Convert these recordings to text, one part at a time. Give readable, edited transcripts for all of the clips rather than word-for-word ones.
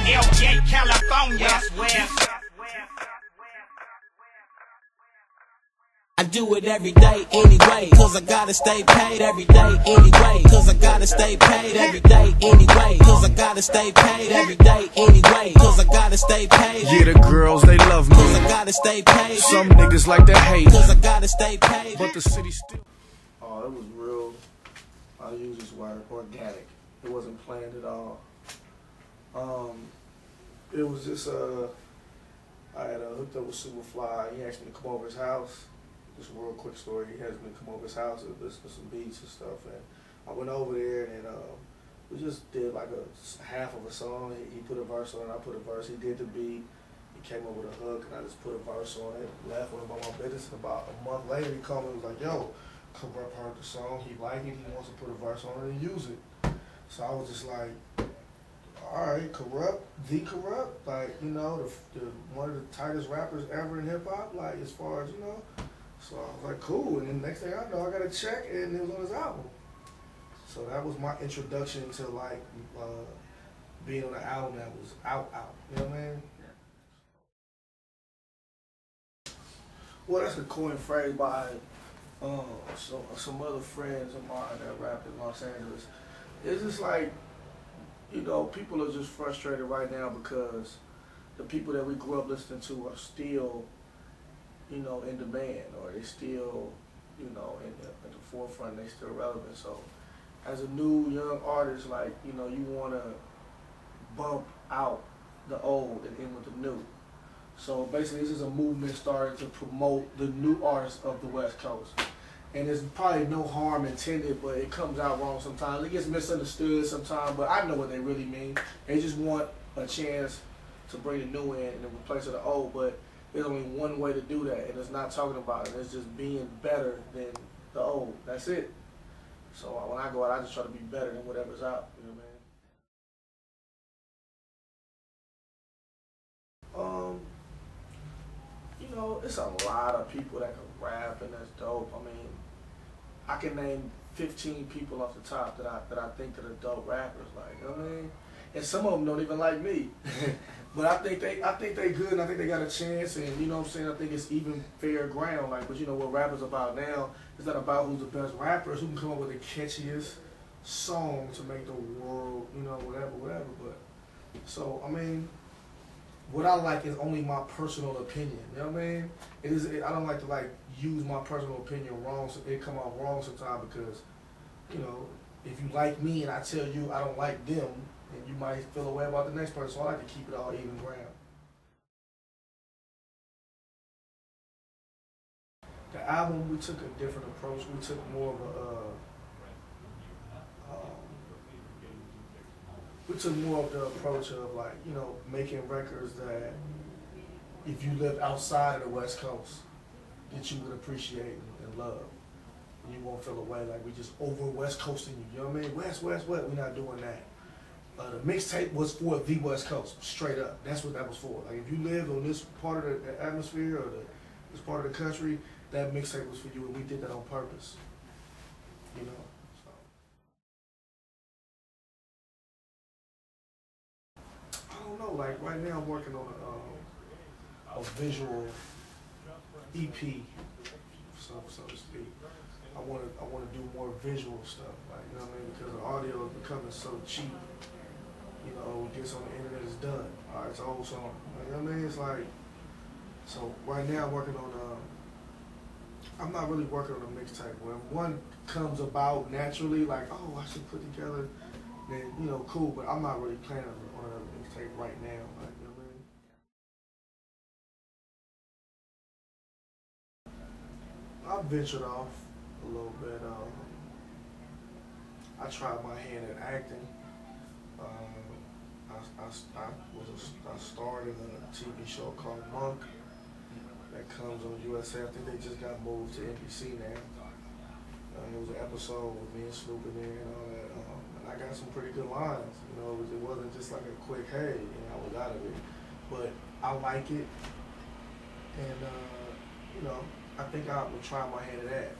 LA, California. West. I do it every day anyway, cause I gotta stay paid every day anyway, cause I gotta stay paid every day anyway, cause I gotta stay paid every day anyway, cause I gotta stay paid. Yeah, the girls, they love me, cause I gotta stay paid. Some niggas like to hate, cause I gotta stay paid. But the city still. Oh, it was real. I use this word organic. It wasn't planned at all. It was just I had hooked up with Superfly. He asked me to come over his house. Just a real quick story. He has me come over his house and listen to some beats and stuff. And I went over there and we just did like a half of a song. He put a verse on it, I put a verse. He did the beat. He came up with a hook and I just put a verse on it. Left with him on my business. And about a month later, he called me and was like, "Yo, Corrupt heard the song. He liked it. He wants to put a verse on it and use it." So I was just like, all right, Corrupt, the Corrupt, like, you know, the one of the tightest rappers ever in hip hop, like as far as, you know. So I was like, cool. And then next thing I know, I got a check and it was on his album. So that was my introduction to like being on an album that was out. You know what I mean? Well, that's a coin phrase by some other friends of mine that rap in Los Angeles. It's just like, you know, people are just frustrated right now because the people that we grew up listening to are still, you know, in demand, or they still, you know, at the forefront, they still relevant. So as a new young artist, like, you know, you want to bump out the old and in with the new. So basically this is a movement started to promote the new artists of the West Coast. And there's probably no harm intended, but it comes out wrong sometimes. It gets misunderstood sometimes, but I know what they really mean. They just want a chance to bring the new in and replace the old, but there's only one way to do that, and it's not talking about it. It's just being better than the old. That's it. So when I go out, I just try to be better than whatever's out. You know what I mean? You know, it's a lot of people that can rap, and that's dope. I mean, I can name 15 people off the top that I think that are dope rappers. Like, you know what I mean? And some of them don't even like me. But I think they good, and I think they got a chance, and you know what I'm saying, I think it's even fair ground. Like, but you know what rap's about now, it's not about who's the best rapper, it's who can come up with the catchiest song to make the world, you know, whatever. But so I mean, what I like is only my personal opinion. You know what I mean? I don't like to like use my personal opinion wrong, so it come out wrong sometimes because, you know, if you like me and I tell you I don't like them, and you might feel a way about the next person, so I like to keep it all even ground. The album, we took a different approach. We took more of the approach of like, you know, making records that if you lived outside of the West Coast, that you would appreciate and love. And you won't feel away like we just over West Coasting you. You know what I mean? West. We're not doing that. The mixtape was for the West Coast, straight up. That's what that was for. Like, if you lived on this part of the atmosphere or this part of the country, that mixtape was for you, and we did that on purpose. You know. So I don't know. Like right now, I'm working on a visual EP, so to speak. I want to do more visual stuff, like, you know what I mean? Because the audio is becoming so cheap. You know, gets on the internet, it's done. All right, it's an old song. You know what I mean? It's like, so right now I'm working on I'm not really working on a mixtape. When one comes about naturally, like, oh, I should put together, then, you know, cool, but I'm not really planning on another mixtape right now. Like, you know what I mean? I ventured off a little bit. I tried my hand at acting. I starred in a TV show called Monk that comes on USA. I think they just got moved to NBC now. It was an episode with me and Snoop in there and all that. And I got some pretty good lines. You know, it wasn't just like a quick hey, and I was out of it. But I like it, and you know, I think I would try my hand at that.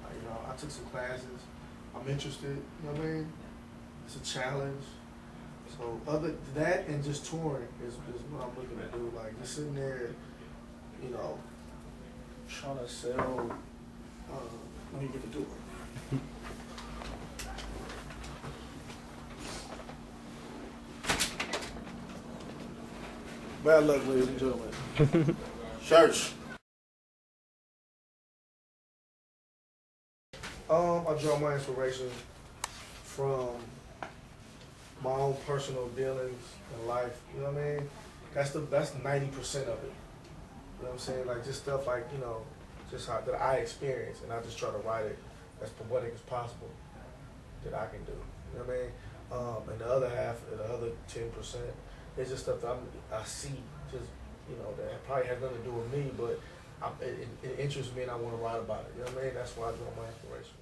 Like, you know, I took some classes. I'm interested. You know what I mean? It's a challenge. So other that and just touring is what I'm looking to do. Like just sitting there, you know, trying to sell. Let me get the door. Bad luck, ladies and gentlemen. Church. I draw my inspiration from my own personal dealings in life. You know what I mean? That's 90% of it. You know what I'm saying? Like just stuff like, you know, just how that I experience, and I just try to write it as poetic as possible that I can do. You know what I mean? And the other half, the other 10%, it's just stuff that I see, just, you know, that probably has nothing to do with me, but it interests me and I want to write about it. You know what I mean? That's why I draw my inspiration.